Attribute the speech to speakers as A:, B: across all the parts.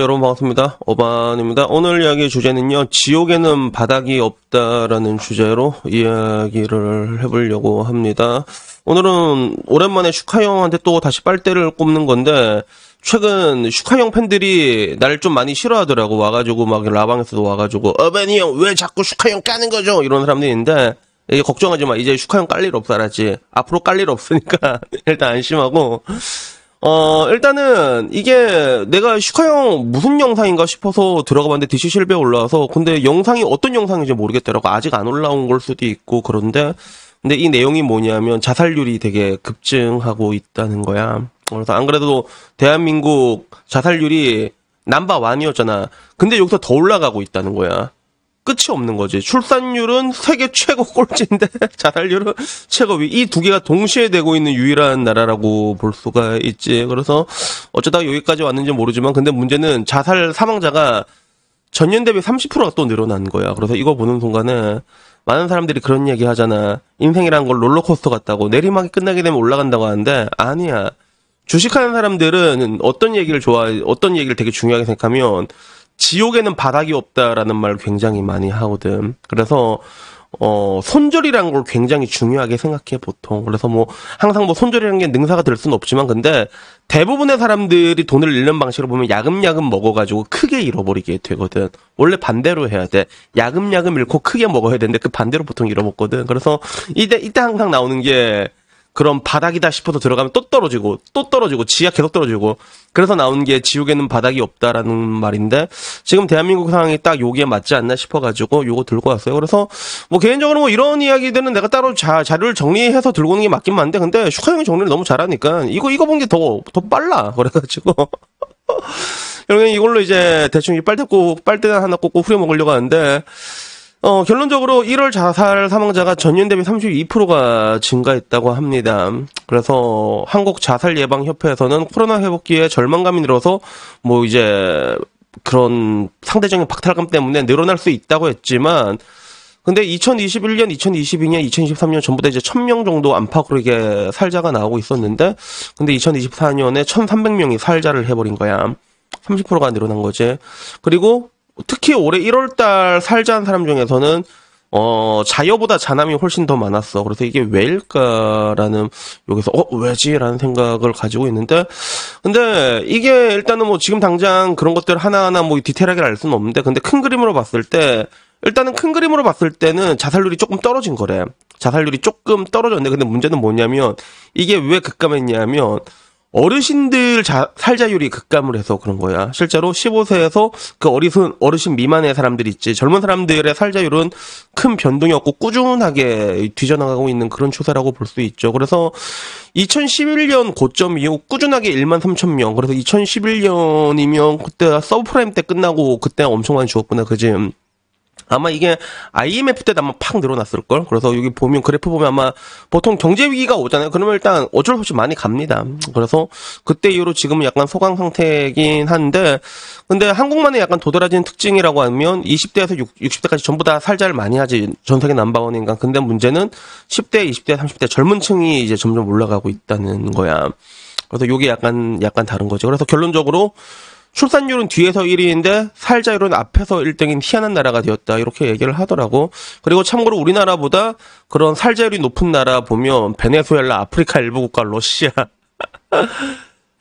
A: 여러분 반갑습니다. 어반입니다. 오늘 이야기의 주제는요, 지옥에는 바닥이 없다라는 주제로 이야기를 해보려고 합니다. 오늘은 오랜만에 슈카 형한테 또 다시 빨대를 꼽는 건데, 최근 슈카 형 팬들이 날 좀 많이 싫어하더라고. 와가지고 막 라방에서도 와가지고 어반이 형 왜 자꾸 슈카 형 까는 거죠? 이런 사람들이 있는데, 이게 걱정하지 마. 이제 슈카 형 깔 일 없어, 알았지? 앞으로 깔 일 없으니까 일단 안심하고. 일단은 이게 내가 슈카 형 무슨 영상인가 싶어서 들어가 봤는데 DC 실비에 올라와서, 근데 영상이 어떤 영상인지 모르겠더라고. 아직 안 올라온 걸 수도 있고 그런데, 근데 이 내용이 뭐냐면 자살률이 되게 급증하고 있다는 거야. 그래서 안 그래도 대한민국 자살률이 넘버1이었잖아. 근데 여기서 더 올라가고 있다는 거야. 끝이 없는 거지. 출산율은 세계 최고 꼴찌인데 자살률은 최고 위. 이 두 개가 동시에 되고 있는 유일한 나라라고 볼 수가 있지. 그래서 어쩌다가 여기까지 왔는지 모르지만, 근데 문제는 자살 사망자가 전년 대비 30%가 또 늘어난 거야. 그래서 이거 보는 순간에 많은 사람들이 그런 얘기 하잖아. 인생이란 걸 롤러코스터 같다고. 내리막이 끝나게 되면 올라간다고 하는데 아니야. 주식하는 사람들은 어떤 얘기를 되게 중요하게 생각하면, 지옥에는 바닥이 없다라는 말을 굉장히 많이 하거든. 그래서 손절이라는 걸 굉장히 중요하게 생각해, 보통. 그래서 뭐 항상 뭐 손절이라는 게 능사가 될 수는 없지만, 근데 대부분의 사람들이 돈을 잃는 방식을 보면 야금야금 먹어가지고 크게 잃어버리게 되거든. 원래 반대로 해야 돼. 야금야금 잃고 크게 먹어야 되는데 그 반대로 보통 잃어먹거든. 그래서 이때 항상 나오는 게, 그럼 바닥이다 싶어서 들어가면 또 떨어지고 지하 계속 떨어지고, 그래서 나온 게 지옥에는 바닥이 없다라는 말인데, 지금 대한민국 상황이 딱 여기에 맞지 않나 싶어가지고 요거 들고 왔어요. 그래서 뭐 개인적으로 뭐 이런 이야기들은 내가 따로 자료를 정리해서 들고 오는 게 맞긴 맞는데, 근데 슈카 형이 정리를 너무 잘하니까 이거 본 게 더 빨라. 그래가지고 이걸로 이제 대충 빨대 하나 꽂고 후려 먹으려고 하는데, 결론적으로 1월 자살 사망자가 전년 대비 32%가 증가했다고 합니다. 그래서 한국 자살예방협회에서는 코로나 회복기에 절망감이 들어서 뭐 이제 그런 상대적인 박탈감 때문에 늘어날 수 있다고 했지만, 근데 2021년, 2022년, 2023년 전부 다 이제 1000명 정도 안팎으로 이게 살자가 나오고 있었는데, 근데 2024년에 1300명이 살자를 해버린 거야. 30%가 늘어난 거지. 그리고 특히 올해 1월달 살자한 사람 중에서는 자여보다 자남이 훨씬 더 많았어. 그래서 이게 왜일까라는, 여기서 왜지라는 생각을 가지고 있는데, 근데 이게 일단은 뭐 지금 당장 그런 것들 하나하나 뭐 디테일하게 알 수는 없는데, 근데 큰 그림으로 봤을 때는 자살률이 조금 떨어진 거래. 자살률이 조금 떨어졌는데, 근데 문제는 뭐냐면, 이게 왜 급감했냐면 어르신들 살자율이 급감을 해서 그런 거야. 실제로 15세에서 그 어르신 미만의 사람들 있지, 젊은 사람들의 살자율은 큰 변동이 없고 꾸준하게 뒤져나가고 있는 그런 추세라고 볼 수 있죠. 그래서 2011년 고점 이후 꾸준하게 13,000명. 그래서 2011년이면 그때 서브프라임 때 끝나고 그때 엄청 많이 죽었구나, 그지? 아마 이게 IMF 때도 아마 팍 늘어났을걸? 그래서 여기 보면, 그래프 보면 아마 보통 경제위기가 오잖아요. 그러면 일단 어쩔 수 없이 많이 갑니다. 그래서 그때 이후로 지금은 약간 소강 상태이긴 한데, 근데 한국만의 약간 도드라진 특징이라고 하면 20대에서 60대까지 전부 다 살자를 많이 하지. 전 세계 넘버원인가. 근데 문제는 10대, 20대, 30대 젊은 층이 이제 점점 올라가고 있다는 거야. 그래서 요게 약간 다른 거죠. 그래서 결론적으로 출산율은 뒤에서 1위인데 살자율은 앞에서 1등인 희한한 나라가 되었다, 이렇게 얘기를 하더라고. 그리고 참고로 우리나라보다 그런 살자율이 높은 나라 보면 베네수엘라, 아프리카 일부 국가, 러시아.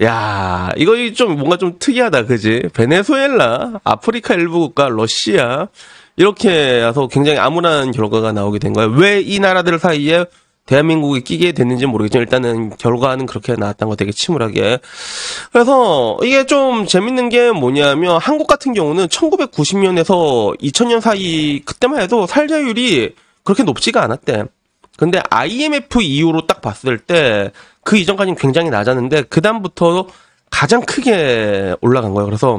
A: 야, 이거 좀 뭔가 좀 특이하다, 그지? 베네수엘라, 아프리카 일부 국가, 러시아, 이렇게 해서 굉장히 암울한 결과가 나오게 된 거야. 왜 이 나라들 사이에 대한민국이 끼게 됐는지 모르겠지만 일단은 결과는 그렇게 나왔다는 거, 되게 침울하게. 그래서 이게 좀 재밌는 게 뭐냐면, 한국 같은 경우는 1990년에서 2000년 사이 그때만 해도 살자율이 그렇게 높지가 않았대. 근데 IMF 이후로 딱 봤을 때 그 이전까지는 굉장히 낮았는데 그 다음부터 가장 크게 올라간 거예요. 그래서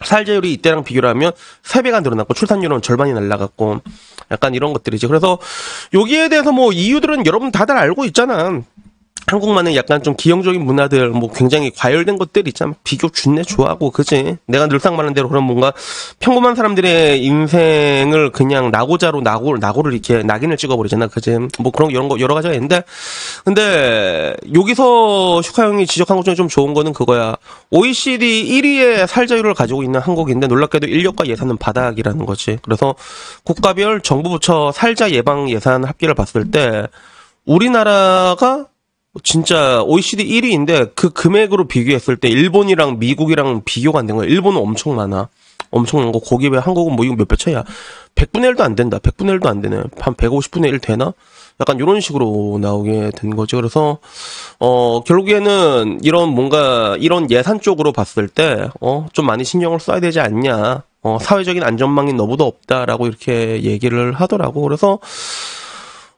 A: 살자율이 이때랑 비교를 하면 3배가 늘어났고 출산율은 절반이 날라갔고, 약간 이런 것들이지. 그래서 여기에 대해서 뭐 이유들은 여러분 다들 알고 있잖아. 한국만의 약간 좀 기형적인 문화들, 뭐 굉장히 과열된 것들 있잖아. 비교 준내 좋아하고, 그지? 내가 늘상 말하는 대로 그런 뭔가 평범한 사람들의 인생을 그냥 낙오자로 낙오를 이렇게 낙인을 찍어버리잖아. 그지? 뭐 그런 이런 거 여러 가지가 있는데, 근데 여기서 슈카 형이 지적한 것 중에 좀 좋은 거는 그거야. OECD 1위의 살자율을 가지고 있는 한국인데 놀랍게도 인력과 예산은 바닥이라는 거지. 그래서 국가별 정부 부처 살자 예방 예산 합계를 봤을 때 우리나라가 진짜 OECD 1위인데 그 금액으로 비교했을 때 일본이랑 미국이랑 비교가 안 된 거야. 일본은 엄청 많아. 엄청난 거. 거기에 왜 한국은 뭐 이거 몇 배 차이야. 100분의 1도 안 된다. 100분의 1도 안 되네. 한 150분의 1 되나? 약간 이런 식으로 나오게 된 거죠. 그래서 결국에는 이런 뭔가 이런 예산 쪽으로 봤을 때 좀 많이 신경을 써야 되지 않냐. 사회적인 안전망이 너무도 없다라고 이렇게 얘기를 하더라고. 그래서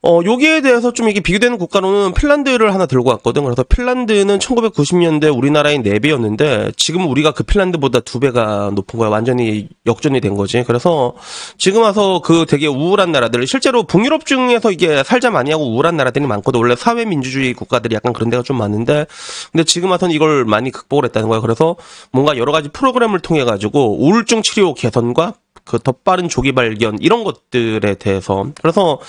A: 여기에 대해서 좀 이게 비교되는 국가로는 핀란드를 하나 들고 왔거든. 그래서 핀란드는 1990년대 우리나라의 4배였는데 지금 우리가 그 핀란드보다 2배가 높은 거야. 완전히 역전이 된 거지. 그래서 지금 와서 그 되게 우울한 나라들, 실제로 북유럽 중에서 이게 살자 많이 하고 우울한 나라들이 많거든. 원래 사회민주주의 국가들이 약간 그런 데가 좀 많은데 근데 지금 와서는 이걸 많이 극복을 했다는 거야. 그래서 뭔가 여러 가지 프로그램을 통해 가지고 우울증 치료 개선과 그 더 빠른 조기 발견 이런 것들에 대해서 그래서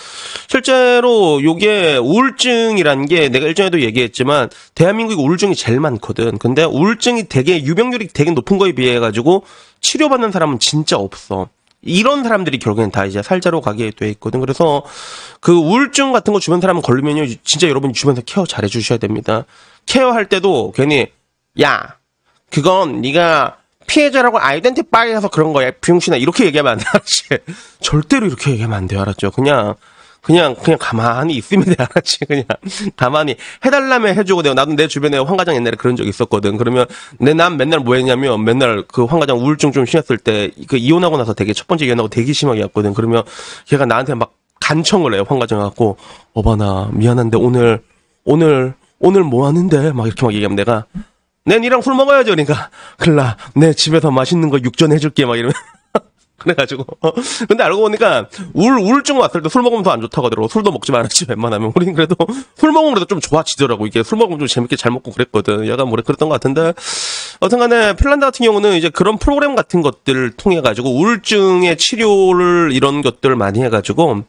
A: 실제로 요게 우울증이라는 게 내가 일전에도 얘기했지만 대한민국이 우울증이 제일 많거든. 근데 우울증이 되게 유병률이 되게 높은 거에 비해 가지고 치료받는 사람은 진짜 없어. 이런 사람들이 결국엔 다 이제 살자로 가게 돼 있거든. 그래서 그 우울증 같은 거 주변 사람 걸리면요 진짜 여러분이 주변에서 케어 잘해 주셔야 됩니다. 케어할 때도 괜히 야 그건 네가 피해자라고 아이덴티파이 해서 그런 거야. 비용신아 이렇게 얘기하면 안 돼. 알았지? 절대로 이렇게 얘기하면 안 돼요. 알았죠? 그냥 가만히 있으면 돼. 알았지? 그냥 가만히 해달라면 해주고 내가 나도 내 주변에 황과장 옛날에 그런 적 있었거든. 그러면 난 맨날 뭐 했냐면 맨날 그 황과장 우울증 좀 심했을 때 그 이혼하고 나서 되게 첫 번째 이혼하고 되게 심하게 왔거든. 그러면 걔가 나한테 막 간청을 해요. 황과장 갖고 어바나 미안한데 오늘 뭐 하는데 막 이렇게 막 얘기하면 내가 내 니랑 술 먹어야지. 그러니까 글라 내 집에서 맛있는 거 육전 해줄게 막 이러면 그래가지고 근데 알고 보니까 우울증 왔을 때 술 먹으면 더 안 좋다고 하더라고. 술도 먹지 말았지 웬만하면. 우리는 그래도 술 먹으면 그래도 좀 좋아지더라고. 이게 술 먹으면 좀 재밌게 잘 먹고 그랬거든. 약간 뭐래 그랬던 것 같은데 어쨌간에 핀란드 같은 경우는 이제 그런 프로그램 같은 것들을 통해 가지고 우울증의 치료를 이런 것들을 많이 해가지고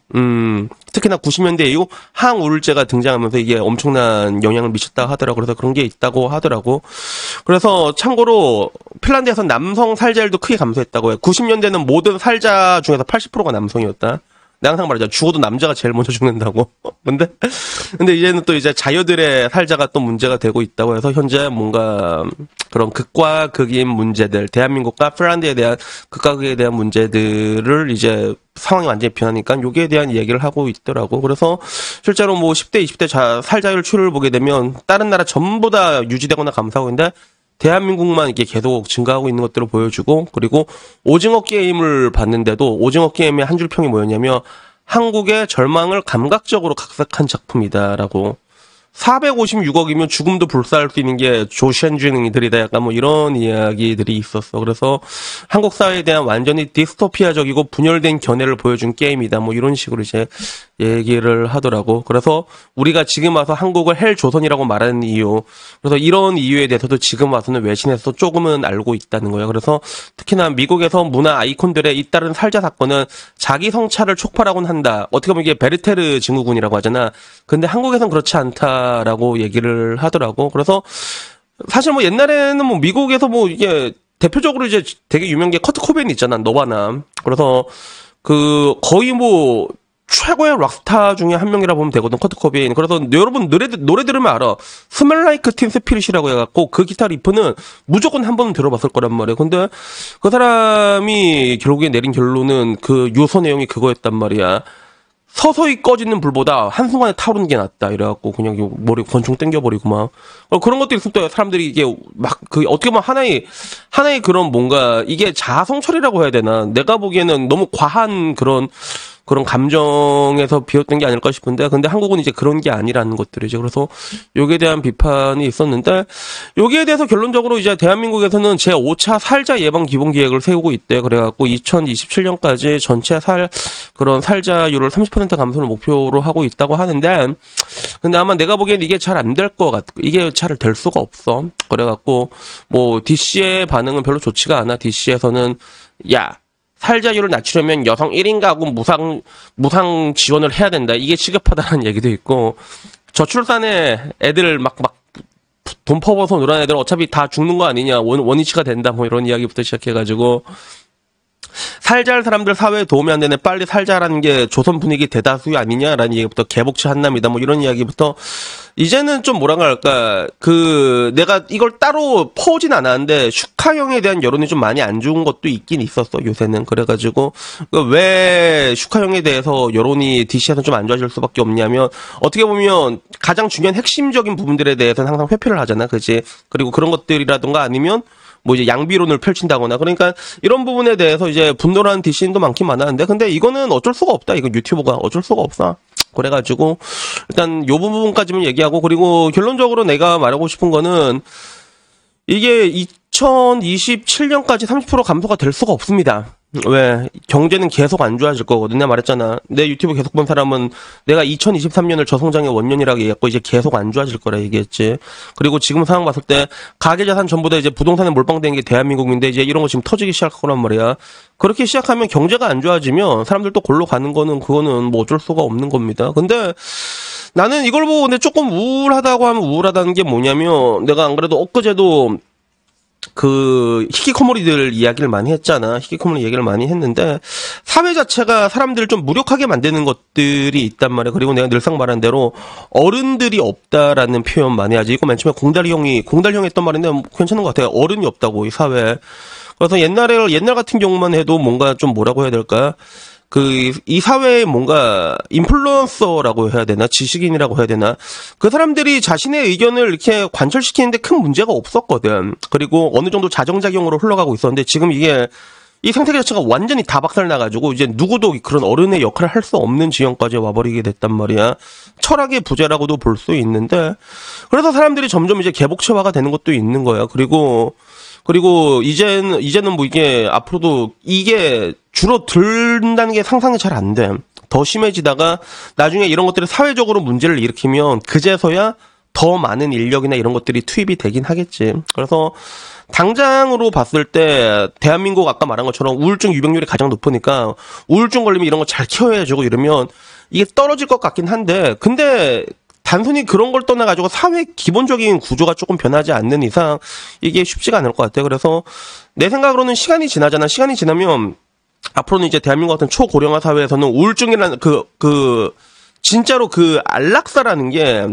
A: 특히나 90년대 이후 항우울제가 등장하면서 이게 엄청난 영향을 미쳤다 하더라고. 그래서 그런 게 있다고 하더라고. 그래서 참고로 핀란드에서 남성 살자율도 크게 감소했다고 해요. 90년대는 모든 살자 중에서 80%가 남성이었다. 내가 항상 말하잖아. 죽어도 남자가 제일 먼저 죽는다고. 근데 이제는 또 이제 자녀들의 살자가 또 문제가 되고 있다고 해서 현재 뭔가 그런 극과 극인 문제들, 대한민국과 핀란드에 대한 극과 극에 대한 문제들을 이제 상황이 완전히 변하니까 여기에 대한 얘기를 하고 있더라고. 그래서 실제로 뭐 10대, 20대 살자율 추이를 보게 되면 다른 나라 전부 다 유지되거나 감소하고 있는데 대한민국만 이게 계속 증가하고 있는 것들을 보여주고 그리고 오징어 게임을 봤는데도 오징어 게임의 한 줄 평이 뭐였냐면 한국의 절망을 감각적으로 각색한 작품이다라고. 456억이면 죽음도 불사할 수 있는 게 조션주능이들이다. 약간 뭐 이런 이야기들이 있었어. 그래서 한국 사회에 대한 완전히 디스토피아적이고 분열된 견해를 보여준 게임이다. 뭐 이런 식으로 이제 얘기를 하더라고. 그래서 우리가 지금 와서 한국을 헬 조선이라고 말하는 이유. 그래서 이런 이유에 대해서도 지금 와서는 외신에서 조금은 알고 있다는 거예요. 그래서 특히나 미국에서 문화 아이콘들의 잇따른 살자 사건은 자기 성찰을 촉발하곤 한다. 어떻게 보면 이게 베르테르 증후군이라고 하잖아. 근데 한국에선 그렇지 않다. 라고 얘기를 하더라고. 그래서 사실 뭐 옛날에는 뭐 미국에서 뭐 이게 대표적으로 이제 되게 유명한 게 커트 코베인 있잖아. 너바나. 그래서 그 거의 뭐 최고의 락스타 중에 한 명이라 보면 되거든. 커트 코베인. 그래서 여러분 노래 들으면 알아. 스멜 라이크 틴 스피릿이라고 해갖고 그 기타 리프는 무조건 한 번은 들어봤을 거란 말이야. 근데 그 사람이 결국에 내린 결론은 그 요소 내용이 그거였단 말이야. 서서히 꺼지는 불보다 한순간에 타오르는 게 낫다. 이래갖고 그냥 머리 권총 땡겨버리고 막. 그런 것도 있으면 또 사람들이 이게 막 그 어떻게 보면 하나의 그런 뭔가 이게 자아 성찰이라고 해야 되나. 내가 보기에는 너무 과한 그런 그런 감정에서 비었던 게 아닐까 싶은데, 근데 한국은 이제 그런 게 아니라는 것들이죠. 그래서 여기에 대한 비판이 있었는데, 여기에 대해서 결론적으로 이제 대한민국에서는 제5차 살자 예방 기본 기획을 세우고 있대. 그래갖고 2027년까지 전체 그런 살자율을 30% 감소를 목표로 하고 있다고 하는데, 근데 아마 내가 보기엔 이게 잘 안 될 것 같고, 이게 잘 될 수가 없어. 그래갖고 뭐 DC의 반응은 별로 좋지가 않아. DC에서는 야, 살자율을 낮추려면 여성 1인 가구 무상 지원을 해야 된다. 이게 시급하다는 얘기도 있고, 저출산에 애들 막 돈 퍼버서 놀아는 애들 어차피 다 죽는 거 아니냐. 원위치가 된다. 뭐 이런 이야기부터 시작해가지고, 살잘 사람들 사회에 도움이 안 되네. 빨리 살자라는 게 조선 분위기 대다수이 아니냐라는 얘기부터 개복치 한남이다. 뭐 이런 이야기부터 이제는 좀 뭐라고 할까. 내가 이걸 따로 퍼오진 않았는데 슈카형에 대한 여론이 좀 많이 안 좋은 것도 있긴 있었어. 요새는. 그래가지고 왜 슈카형에 대해서 여론이 DC에서 좀 안 좋아질 수밖에 없냐면 어떻게 보면 가장 중요한 핵심적인 부분들에 대해서는 항상 회피를 하잖아. 그지? 그리고 그런 것들이라던가 아니면 뭐 이제 양비론을 펼친다거나 그러니까 이런 부분에 대해서 이제 분노를 하는 DC인도 많긴 많았는데 근데 이거는 어쩔 수가 없다. 이거 유튜버가 어쩔 수가 없어. 그래가지고 일단 요 부분까지만 얘기하고 그리고 결론적으로 내가 말하고 싶은 거는 이게 2027년까지 30% 감소가 될 수가 없습니다. 왜? 경제는 계속 안 좋아질 거거든. 내가 말했잖아. 내 유튜브 계속 본 사람은 내가 2023년을 저성장의 원년이라고 얘기했고 이제 계속 안 좋아질 거라 얘기했지. 그리고 지금 상황 봤을 때 가계자산 전부 다 이제 부동산에 몰빵된 게 대한민국인데 이제 이런 거 지금 터지기 시작할 거란 말이야. 그렇게 시작하면 경제가 안 좋아지면 사람들 또 골로 가는 거는 그거는 뭐 어쩔 수가 없는 겁니다. 근데 나는 이걸 보고 근데 조금 우울하다고 하면 우울하다는 게 뭐냐면 내가 안 그래도 엊그제도 히키코모리들 이야기를 많이 했잖아. 히키코모리 얘기를 많이 했는데, 사회 자체가 사람들을 좀 무력하게 만드는 것들이 있단 말이야. 그리고 내가 늘상 말한 대로, 어른들이 없다라는 표현 많이 하지. 이거 맨 처음에 공달형이 했던 말인데, 괜찮은 것 같아요. 어른이 없다고, 이 사회에. 그래서 옛날 같은 경우만 해도 뭔가 좀 뭐라고 해야 될까? 이 사회에 뭔가 인플루언서라고 해야 되나? 지식인이라고 해야 되나? 그 사람들이 자신의 의견을 이렇게 관철시키는데 큰 문제가 없었거든. 그리고 어느 정도 자정작용으로 흘러가고 있었는데 지금 이게 이 생태 자체가 완전히 다 박살나가지고 이제 누구도 그런 어른의 역할을 할 수 없는 지경까지 와버리게 됐단 말이야. 철학의 부재라고도 볼 수 있는데 그래서 사람들이 점점 이제 개복체화가 되는 것도 있는 거야. 그리고 이제는 뭐 이게 앞으로도 이게 줄어든다는 게 상상이 잘 안 돼. 더 심해지다가 나중에 이런 것들이 사회적으로 문제를 일으키면 그제서야 더 많은 인력이나 이런 것들이 투입이 되긴 하겠지. 그래서 당장으로 봤을 때 대한민국 아까 말한 것처럼 우울증 유병률이 가장 높으니까 우울증 걸리면 이런 거 잘 케어해주고 이러면 이게 떨어질 것 같긴 한데 근데 단순히 그런 걸 떠나가지고 사회 기본적인 구조가 조금 변하지 않는 이상 이게 쉽지가 않을 것 같아요. 그래서 내 생각으로는 시간이 지나잖아. 시간이 지나면 앞으로는 이제 대한민국 같은 초고령화 사회에서는 우울증이라는 진짜로 안락사라는 게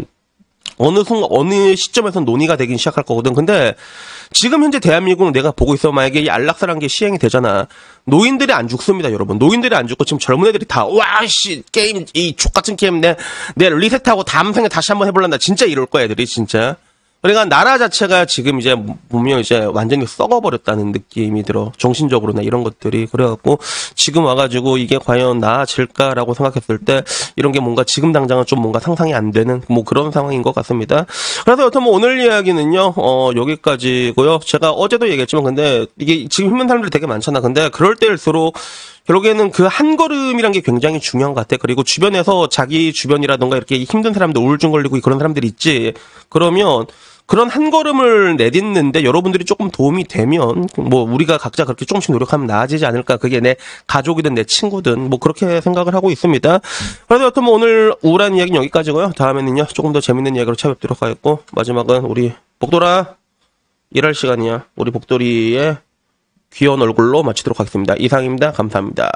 A: 어느 시점에서 논의가 되긴 시작할 거거든. 근데 지금 현재 대한민국은 내가 보고 있어. 만약에 이 안락사라는 게 시행이 되잖아. 노인들이 안 죽습니다, 여러분. 노인들이 안 죽고 지금 젊은 애들이 다, 게임, 이 족같은 게임 내 리셋하고 다음 생에 다시 한번 해볼란다. 진짜 이럴 거야, 애들이, 진짜. 그러니까 나라 자체가 지금 이제 보면 이제 완전히 썩어버렸다는 느낌이 들어. 정신적으로나 이런 것들이. 그래갖고 지금 와가지고 이게 과연 나아질까라고 생각했을 때 이런 게 뭔가 지금 당장은 좀 뭔가 상상이 안 되는 뭐 그런 상황인 것 같습니다. 그래서 여튼 뭐 오늘 이야기는요, 여기까지고요. 제가 어제도 얘기했지만 근데 이게 지금 힘든 사람들이 되게 많잖아. 근데 그럴 때일수록 결국에는 그 한 걸음이란 게 굉장히 중요한 것 같아. 그리고 주변에서 자기 주변이라던가 이렇게 힘든 사람들 우울증 걸리고 그런 사람들 있지. 그러면 그런 한 걸음을 내딛는데 여러분들이 조금 도움이 되면 뭐 우리가 각자 그렇게 조금씩 노력하면 나아지지 않을까. 그게 내 가족이든 내 친구든 뭐 그렇게 생각을 하고 있습니다. 그래서 여튼 뭐 오늘 우울한 이야기는 여기까지고요. 다음에는요 조금 더 재밌는 이야기로 찾아뵙도록 하겠고 마지막은 우리 복돌아 일할 시간이야. 우리 복돌이의 귀여운 얼굴로 마치도록 하겠습니다. 이상입니다. 감사합니다.